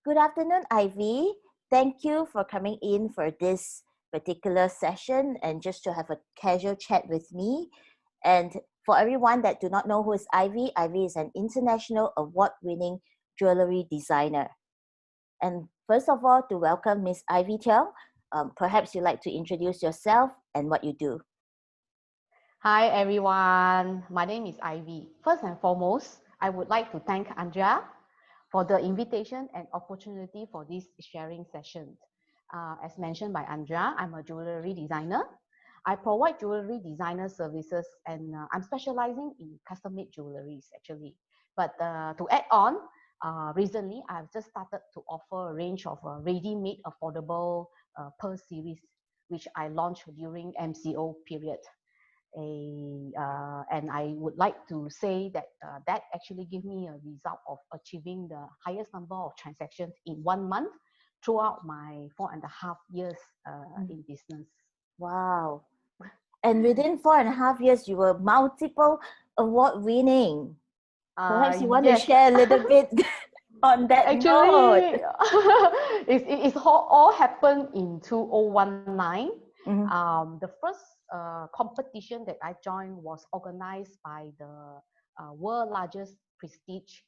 Good afternoon, Ivy. Thank you for coming in for this particular session and just to have a casual chat with me. And for everyone that do not know who is Ivy, Ivy is an international award-winning jewelry designer. And first of all, to welcome Miss Ivy Teong, perhaps you'd like to introduce yourself and what you do. Hi everyone, my name is Ivy. First and foremost, I would like to thank Andrea for the invitation and opportunity for this sharing session. As mentioned by Andrea, I'm a jewelry designer. I provide jewelry designer services and I'm specializing in custom-made jewelries actually. But to add on, recently I've just started to offer a range of ready-made affordable pearl series, which I launched during MCO period. And I would like to say that that actually gave me a result of achieving the highest number of transactions in 1 month throughout my 4.5 years in business. Wow. And within 4.5 years, you were multiple award winning. Perhaps you want to Yes, share a little bit on that note. actually, it's all happened in 2019. Mhm. The first competition that I joined was organized by the world largest prestige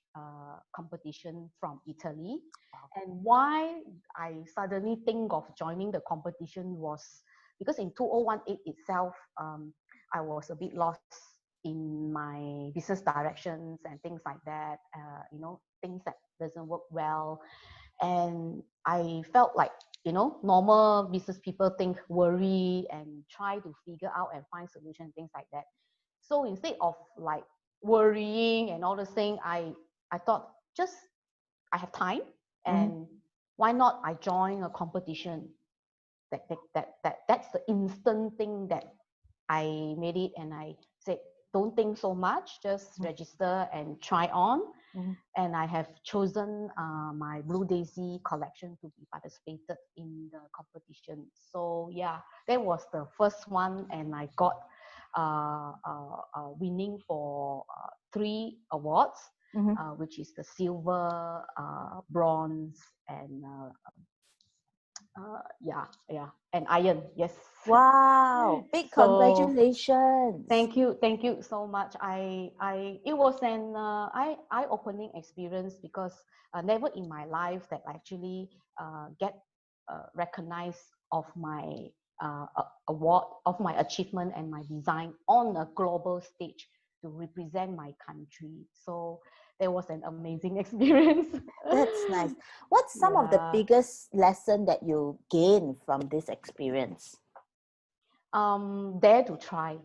competition from Italy. And why I suddenly think of joining the competition was because in 2018 itself, I was a bit lost in my business directions and things like that. Things that doesn't work well, and I felt like normal business people think, worry, and try to figure out and find solution, things like that. So instead of like worrying and all this thing, I thought, just I have time, and why not I join a competition. That's the instant thing that I made it, and I said, don't think so much, just register and try on. And I have chosen my Blue Daisy collection to be participated in the competition. So yeah, that was the first one, and I got winning for 3 awards, which is the silver, bronze, and and iron. Yes. Wow, big So congratulations. thank you so much. It was an eye-opening experience, because never in my life that I actually get recognized of my award, of my achievement and my design on a global stage to represent my country. So there was an amazing experience. That's nice. What's some of the Yeah. biggest lesson that you gain from this experience? Dare to try.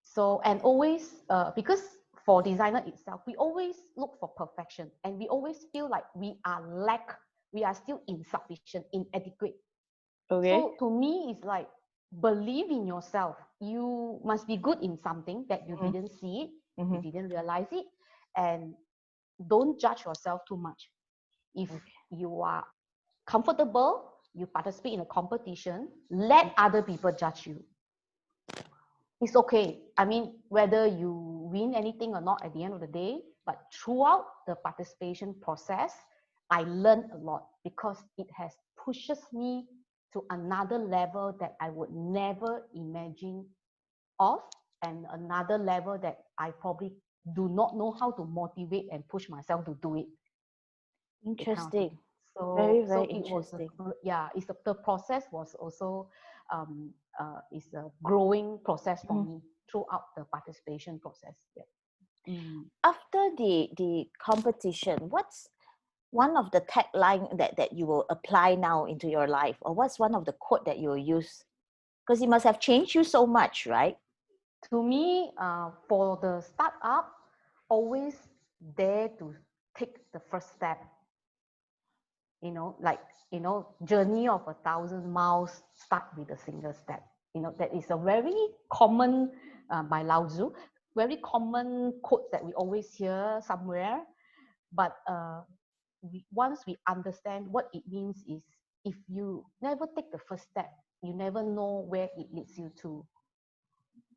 So, and always, because for designer itself, we always look for perfection, and we always feel like we are still insufficient, inadequate. Okay. So to me, it's like, believe in yourself. You must be good in something that you didn't see it, you didn't realize it, and don't judge yourself too much. If you are comfortable, you participate in a competition, let other people judge you. It's okay. I mean, whether you win anything or not at the end of the day, but throughout the participation process, I learned a lot, because it has pushes me to another level that I would never imagine of, and another level that I probably do not know how to motivate and push myself to do it. That kind of thing. Interesting. Very, So very it was interesting. the process was also is a growing process for me throughout the participation process. Yeah. After the competition, what's one of the tagline that you will apply now into your life? Or what's one of the quote that you will use? Because it must have changed you so much, right? To me, for the startup, always dare to take the first step. Like, journey of 1,000 miles start with a single step. That is a very common, by Lao Tzu, very common quote that we always hear somewhere. But once we understand what it means, is if you never take the first step, you never know where it leads you to.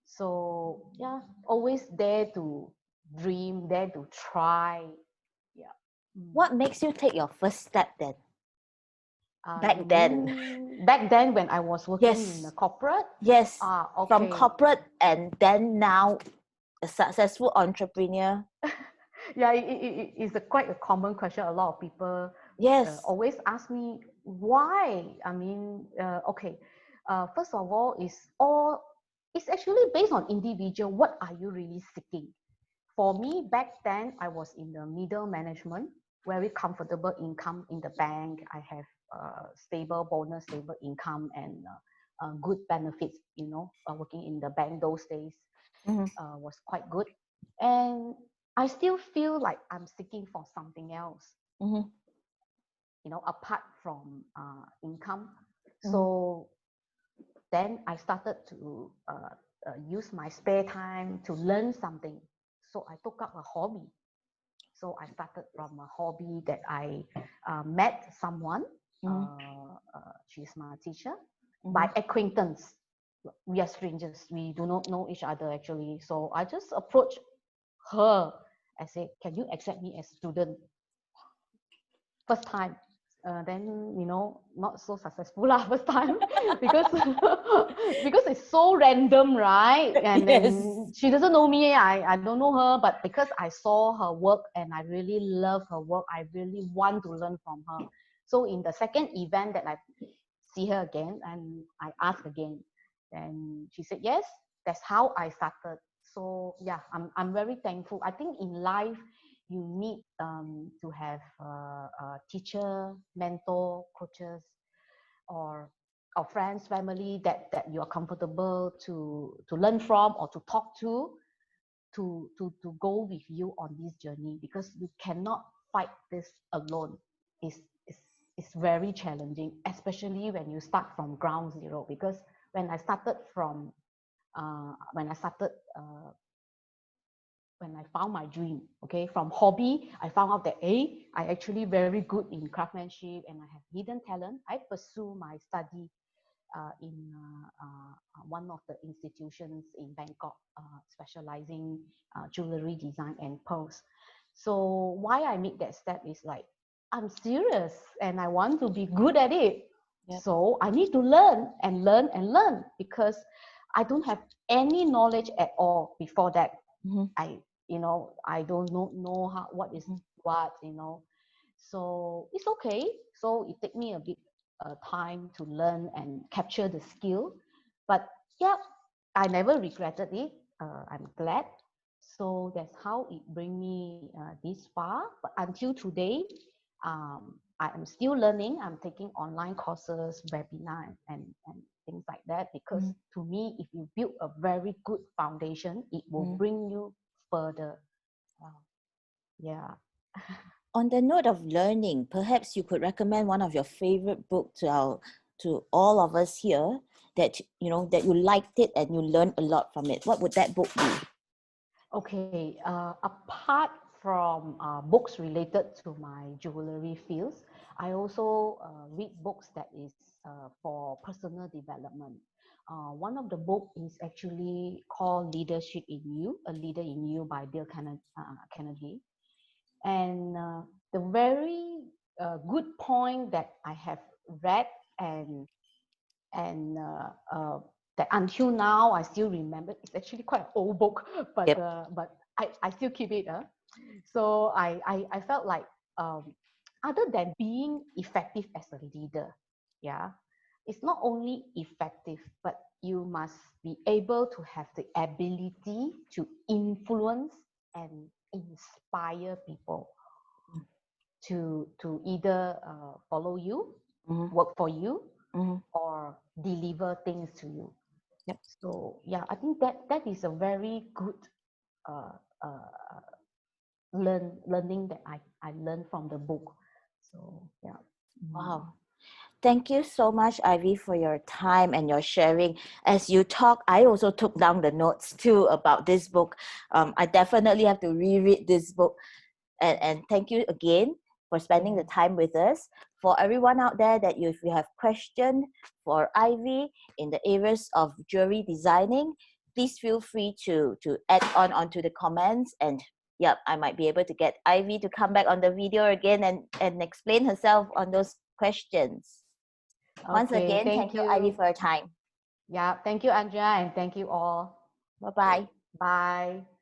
So yeah, always dare to dream, dare to try. Yeah. What makes you take your first step then? You Back then? mean back then when I was working in the Yes. corporate? Yes. From Okay. corporate and then now a successful entrepreneur. Yeah, it's quite a common question. A lot of people Yes. always ask me why. I mean, okay. First of all, it's actually based on individual. What are you really seeking? For me, back then, I was in the middle management, very comfortable income in the bank. I have stable bonus, stable income, and good benefits. Working in the bank those days Mm-hmm. was quite good. And I still feel like I'm seeking for something else, Mm-hmm. apart from income. Mm-hmm. So then I started to use my spare time to learn something. So I took up a hobby. So I started from a hobby that I met someone. She's my teacher Mm-hmm. by acquaintance. We are strangers. We do not know each other actually. So I just approached her. I said, "Can you accept me as student?" First time. Then not so successful lah first time because because it's so random, right? And Yes. she doesn't know me. I don't know her, but because I saw her work and I really love her work, I really want to learn from her. So in the second event that I see her again and I asked again, and she said yes. That's how I started. So yeah, I'm very thankful. I think in life you need to have a teacher, mentor, coaches, or friends, family that you are comfortable to learn from or to talk to go with you on this journey, because you cannot fight this alone. It's, it's, it's very challenging, especially when you start from ground zero. Because when I started from when I started when I found my dream, okay, from hobby, I found out that I actually very good in craftsmanship and I have hidden talent. I pursue my study in one of the institutions in Bangkok, specializing jewelry design and pearls. So why I make that step is like, I'm serious and I want to be good at it. Yep. So I need to learn and learn and learn, because I don't have any knowledge at all before that. Mm-hmm. I don't know how, what is what, so it's okay. So it take me a bit time to learn and capture the skill, but yeah, I never regretted it. I'm glad. So that's how it bring me this far. But until today, I am still learning. I'm taking online courses, webinar, and things like that, because to me, if you build a very good foundation, it will bring you further. Yeah. On the note of learning, perhaps you could recommend one of your favorite books to all of us here, that that you liked it and you learned a lot from it. What would that book be? Okay. Apart from books related to my jewelry fields, I also read books that is for personal development. One of the book is actually called Leadership in You, A Leader in You by Dale Carnegie. And the very good point that I have read, and and uh, uh, that until now I still remember. It's actually quite an old book, but Yep. I still keep it. So I felt like, other than being effective as a leader, yeah, it's not only effective, but you must be able to have the ability to influence and inspire people to either follow you, work for you, or deliver things to you. Yep. So yeah, I think that is a very good uh, uh, learning that I learned from the book. So yeah. Wow. Thank you so much, Ivy, for your time and your sharing. As you talk, I also took down the notes too about this book. I definitely have to reread this book. And thank you again for spending the time with us. For everyone out there, that if you have questions for Ivy in the areas of jewelry designing, please feel free to add on onto the comments, and yep, I might be able to get Ivy to come back on the video again and explain herself on those questions. Once Okay, again, thank thank you, Ivy, you. for your time. Yeah, thank you, Andrea, and thank you all. Bye Okay, bye. bye.